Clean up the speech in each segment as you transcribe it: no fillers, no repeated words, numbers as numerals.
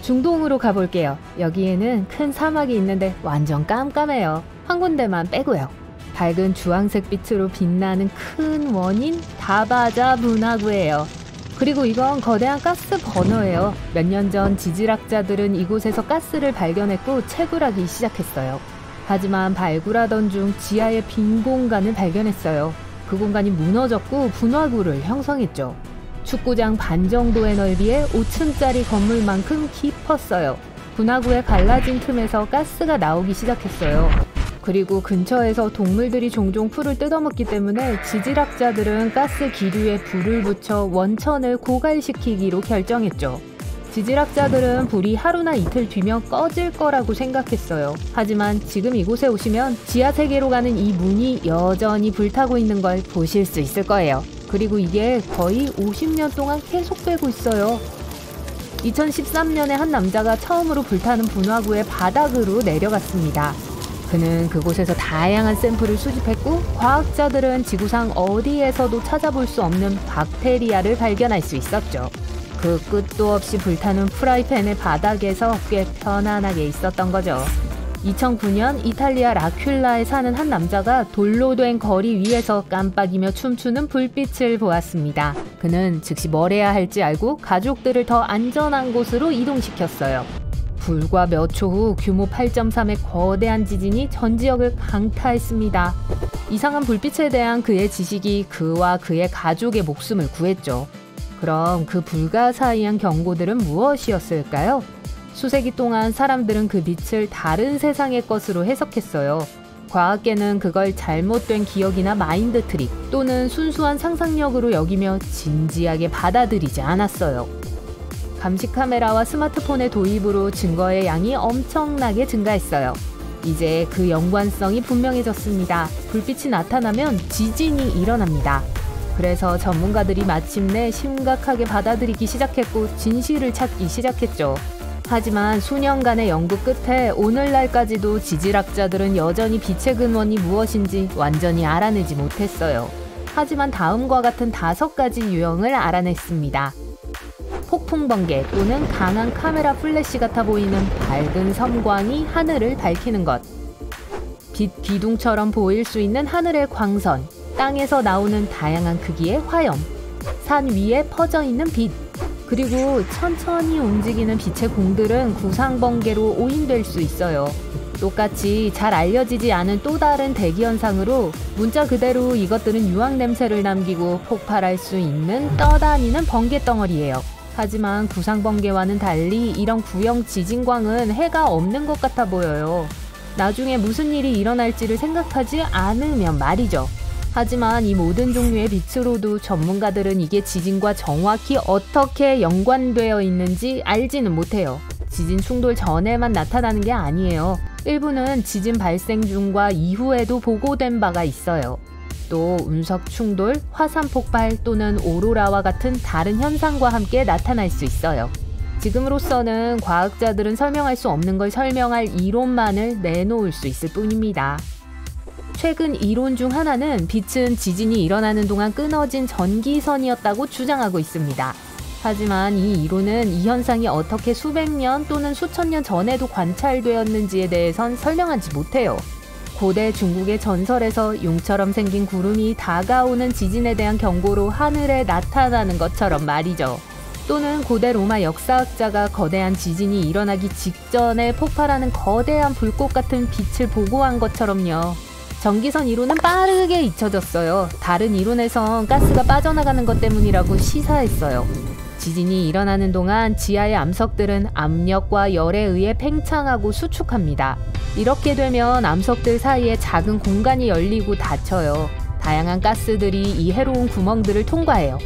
중동으로 가볼게요. 여기에는 큰 사막이 있는데 완전 깜깜해요. 한 군데만 빼고요. 밝은 주황색 빛으로 빛나는 큰 원인 다바자 분화구예요. 그리고 이건 거대한 가스 버너예요. 몇 년 전 지질학자들은 이곳에서 가스를 발견했고 채굴하기 시작했어요. 하지만 발굴하던 중 지하의 빈 공간을 발견했어요. 그 공간이 무너졌고 분화구를 형성했죠. 축구장 반 정도의 넓이에 5층짜리 건물만큼 깊었어요. 분화구에 갈라진 틈에서 가스가 나오기 시작했어요. 그리고 근처에서 동물들이 종종 풀을 뜯어먹기 때문에 지질학자들은 가스 기류에 불을 붙여 원천을 고갈시키기로 결정했죠. 지질학자들은 불이 하루나 이틀 뒤면 꺼질 거라고 생각했어요. 하지만 지금 이곳에 오시면 지하 세계로 가는 이 문이 여전히 불타고 있는 걸 보실 수 있을 거예요. 그리고 이게 거의 50년 동안 계속되고 있어요. 2013년에 한 남자가 처음으로 불타는 분화구의 바닥으로 내려갔습니다. 그는 그곳에서 다양한 샘플을 수집했고 과학자들은 지구상 어디에서도 찾아볼 수 없는 박테리아를 발견할 수 있었죠. 그 끝도 없이 불타는 프라이팬의 바닥에서 꽤 편안하게 있었던 거죠. 2009년 이탈리아 라큘라에 사는 한 남자가 돌로 된 거리 위에서 깜빡이며 춤추는 불빛을 보았습니다. 그는 즉시 뭘 해야 할지 알고 가족들을 더 안전한 곳으로 이동시켰어요. 불과 몇 초 후 규모 8.3의 거대한 지진이 전 지역을 강타했습니다. 이상한 불빛에 대한 그의 지식이 그와 그의 가족의 목숨을 구했죠. 그럼 그 불가사의한 경고들은 무엇이었을까요? 수세기 동안 사람들은 그 빛을 다른 세상의 것으로 해석했어요. 과학계는 그걸 잘못된 기억이나 마인드 트릭 또는 순수한 상상력으로 여기며 진지하게 받아들이지 않았어요. 감시 카메라와 스마트폰의 도입으로 증거의 양이 엄청나게 증가했어요. 이제 그 연관성이 분명해졌습니다. 불빛이 나타나면 지진이 일어납니다. 그래서 전문가들이 마침내 심각하게 받아들이기 시작했고 진실을 찾기 시작했죠. 하지만 수년간의 연구 끝에 오늘날까지도 지질학자들은 여전히 빛의 근원이 무엇인지 완전히 알아내지 못했어요. 하지만 다음과 같은 5가지 유형을 알아냈습니다. 폭풍 번개 또는 강한 카메라 플래시 같아 보이는 밝은 섬광이 하늘을 밝히는 것. 빛 기둥처럼 보일 수 있는 하늘의 광선, 땅에서 나오는 다양한 크기의 화염, 산 위에 퍼져 있는 빛, 그리고 천천히 움직이는 빛의 공들은 구상번개로 오인될 수 있어요. 똑같이 잘 알려지지 않은 또 다른 대기현상으로 문자 그대로 이것들은 유황 냄새를 남기고 폭발할 수 있는 떠다니는 번개덩어리예요. 하지만 구상번개와는 달리 이런 구형 지진광은 해가 없는 것 같아 보여요. 나중에 무슨 일이 일어날지를 생각하지 않으면 말이죠. 하지만 이 모든 종류의 빛으로도 전문가들은 이게 지진과 정확히 어떻게 연관되어 있는지 알지는 못해요. 지진 충돌 전에만 나타나는 게 아니에요. 일부는 지진 발생 중과 이후에도 보고된 바가 있어요. 또 운석 충돌, 화산 폭발 또는 오로라와 같은 다른 현상과 함께 나타날 수 있어요. 지금으로서는 과학자들은 설명할 수 없는 걸 설명할 이론만을 내놓을 수 있을 뿐입니다. 최근 이론 중 하나는 빛은 지진이 일어나는 동안 끊어진 전기선이었다고 주장하고 있습니다. 하지만 이 이론은 이 현상이 어떻게 수백 년 또는 수천 년 전에도 관찰되었는지에 대해선 설명하지 못해요. 고대 중국의 전설에서 용처럼 생긴 구름이 다가오는 지진에 대한 경고로 하늘에 나타나는 것처럼 말이죠. 또는 고대 로마 역사학자가 거대한 지진이 일어나기 직전에 폭발하는 거대한 불꽃 같은 빛을 보고한 것처럼요. 전기선 이론은 빠르게 잊혀졌어요. 다른 이론에선 가스가 빠져나가는 것 때문이라고 시사했어요. 지진이 일어나는 동안 지하의 암석들은 압력과 열에 의해 팽창하고 수축합니다. 이렇게 되면 암석들 사이에 작은 공간이 열리고 닫혀요. 다양한 가스들이 이 해로운 구멍들을 통과해요.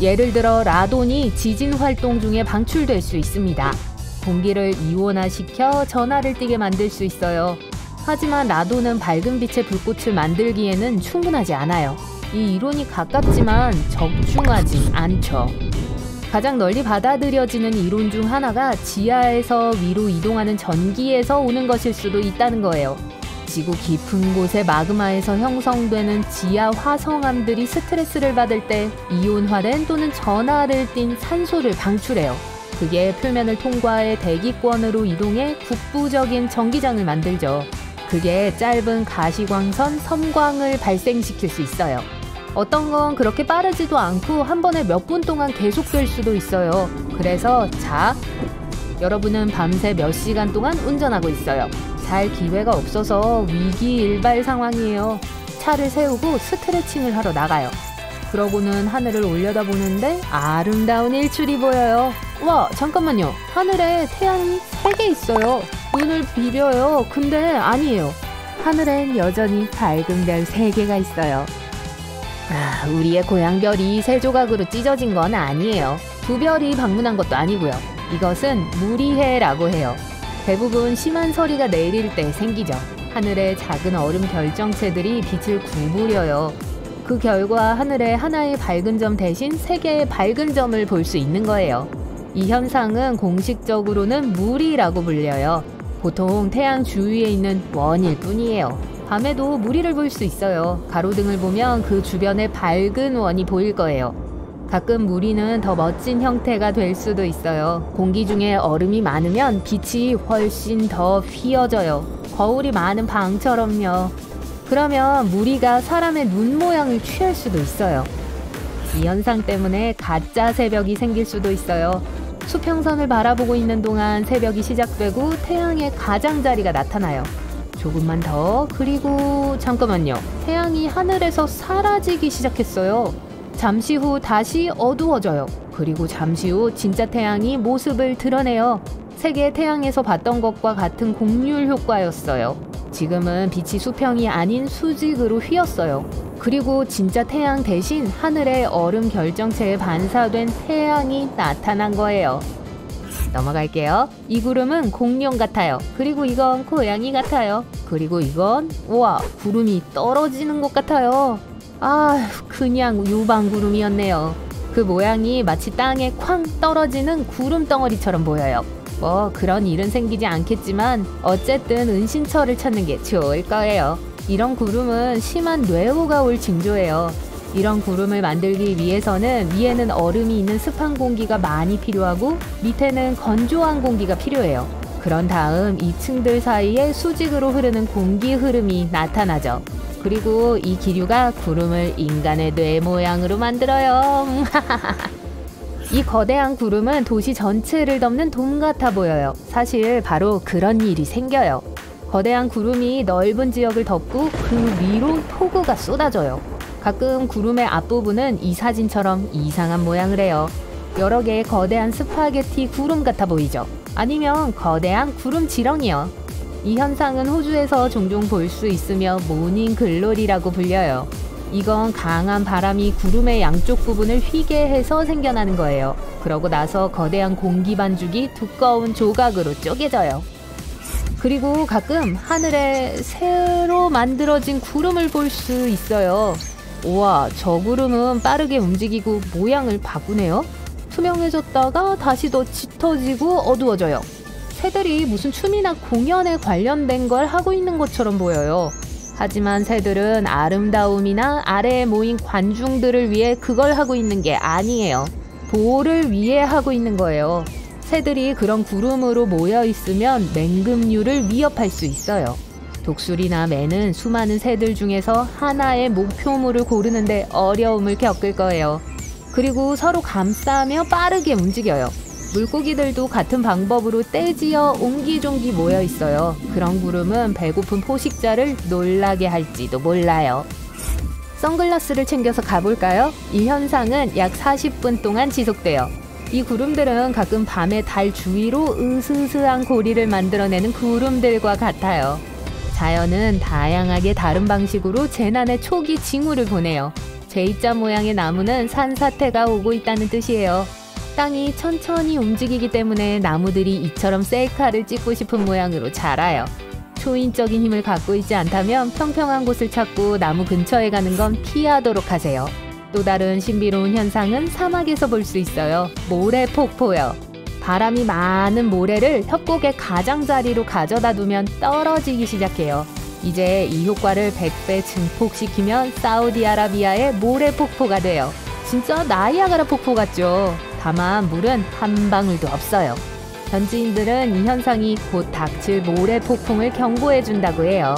예를 들어 라돈이 지진 활동 중에 방출될 수 있습니다. 공기를 이온화시켜 전하를 띠게 만들 수 있어요. 하지만 라돈은 밝은 빛의 불꽃을 만들기에는 충분하지 않아요. 이 이론이 가깝지만 적중하진 않죠. 가장 널리 받아들여지는 이론 중 하나가 지하에서 위로 이동하는 전기에서 오는 것일 수도 있다는 거예요. 지구 깊은 곳의 마그마에서 형성되는 지하 화성암들이 스트레스를 받을 때 이온화된 또는 전하를 띤 산소를 방출해요. 그게 표면을 통과해 대기권으로 이동해 국부적인 전기장을 만들죠. 그게 짧은 가시광선 섬광을 발생시킬 수 있어요. 어떤 건 그렇게 빠르지도 않고 한 번에 몇 분 동안 계속될 수도 있어요. 그래서 여러분은 밤새 몇 시간 동안 운전하고 있어요. 잘 기회가 없어서 위기일발 상황이에요. 차를 세우고 스트레칭을 하러 나가요. 그러고는 하늘을 올려다보는데 아름다운 일출이 보여요. 와, 잠깐만요. 하늘에 태양이 3개 있어요. 눈을 비벼요. 근데 아니에요. 하늘엔 여전히 밝은 별 3개가 있어요. 우리의 고향별이 3조각으로 찢어진 건 아니에요. 2별이 방문한 것도 아니고요. 이것은 무리해라고 해요. 대부분 심한 서리가 내릴 때 생기죠. 하늘에 작은 얼음 결정체들이 빛을 구부려요. 그 결과 하늘에 하나의 밝은 점 대신 3개의 밝은 점을 볼 수 있는 거예요. 이 현상은 공식적으로는 무리라고 불려요. 보통 태양 주위에 있는 원일 뿐이에요. 밤에도 무리를 볼 수 있어요. 가로등을 보면 그 주변에 밝은 원이 보일 거예요. 가끔 무리는 더 멋진 형태가 될 수도 있어요. 공기 중에 얼음이 많으면 빛이 훨씬 더 휘어져요. 거울이 많은 방처럼요. 그러면 무리가 사람의 눈 모양을 취할 수도 있어요. 이 현상 때문에 가짜 새벽이 생길 수도 있어요. 수평선을 바라보고 있는 동안 새벽이 시작되고 태양의 가장자리가 나타나요. 조금만 더, 그리고 잠깐만요. 태양이 하늘에서 사라지기 시작했어요. 잠시 후 다시 어두워져요. 그리고 잠시 후 진짜 태양이 모습을 드러내요. 세계 태양에서 봤던 것과 같은 곡률 효과였어요. 지금은 빛이 수평이 아닌 수직으로 휘었어요. 그리고 진짜 태양 대신 하늘의 얼음 결정체에 반사된 태양이 나타난 거예요. 넘어갈게요. 이 구름은 공룡 같아요. 그리고 이건 고양이 같아요. 그리고 이건 구름이 떨어지는 것 같아요. 그냥 유방구름이었네요. 그 모양이 마치 땅에 쾅 떨어지는 구름 덩어리처럼 보여요. 그런 일은 생기지 않겠지만 어쨌든 은신처를 찾는 게 좋을 거예요. 이런 구름은 심한 뇌호가 올 징조예요. 이런 구름을 만들기 위해서는 위에는 얼음이 있는 습한 공기가 많이 필요하고 밑에는 건조한 공기가 필요해요. 그런 다음 이 층들 사이에 수직으로 흐르는 공기 흐름이 나타나죠. 그리고 이 기류가 구름을 인간의 뇌 모양으로 만들어요. 이 거대한 구름은 도시 전체를 덮는 돔 같아 보여요. 사실 바로 그런 일이 생겨요. 거대한 구름이 넓은 지역을 덮고 그 위로 폭우가 쏟아져요. 가끔 구름의 앞부분은 이 사진처럼 이상한 모양을 해요. 여러 개의 거대한 스파게티 구름 같아 보이죠? 아니면 거대한 구름 지렁이요. 이 현상은 호주에서 종종 볼 수 있으며 모닝 글로리라고 불려요. 이건 강한 바람이 구름의 양쪽 부분을 휘게 해서 생겨나는 거예요. 그러고 나서 거대한 공기 반죽이 두꺼운 조각으로 쪼개져요. 그리고 가끔 하늘에 새로 만들어진 구름을 볼 수 있어요. 우와, 저 구름은 빠르게 움직이고 모양을 바꾸네요. 투명해졌다가 다시 더 짙어지고 어두워져요. 새들이 무슨 춤이나 공연에 관련된 걸 하고 있는 것처럼 보여요. 하지만 새들은 아름다움이나 아래에 모인 관중들을 위해 그걸 하고 있는 게 아니에요. 보호를 위해 하고 있는 거예요. 새들이 그런 구름으로 모여 있으면 맹금류를 위협할 수 있어요. 독수리나 매는 수많은 새들 중에서 하나의 목표물을 고르는데 어려움을 겪을 거예요. 그리고 서로 감싸며 빠르게 움직여요. 물고기들도 같은 방법으로 떼지어 옹기종기 모여 있어요. 그런 구름은 배고픈 포식자를 놀라게 할지도 몰라요. 선글라스를 챙겨서 가볼까요? 이 현상은 약 40분 동안 지속돼요. 이 구름들은 가끔 밤에 달 주위로 으스스한 고리를 만들어내는 구름들과 같아요. 자연은 다양하게 다른 방식으로 재난의 초기 징후를 보내요. J자 모양의 나무는 산사태가 오고 있다는 뜻이에요. 땅이 천천히 움직이기 때문에 나무들이 이처럼 셀카를 찍고 싶은 모양으로 자라요. 초인적인 힘을 갖고 있지 않다면 평평한 곳을 찾고 나무 근처에 가는 건 피하도록 하세요. 또 다른 신비로운 현상은 사막에서 볼 수 있어요. 모래폭포요. 바람이 많은 모래를 협곡의 가장자리로 가져다 두면 떨어지기 시작해요. 이제 이 효과를 100배 증폭시키면 사우디아라비아의 모래폭포가 돼요. 진짜 나이아가라 폭포 같죠? 다만 물은 한 방울도 없어요. 현지인들은 이 현상이 곧 닥칠 모래 폭풍을 경고해 준다고 해요.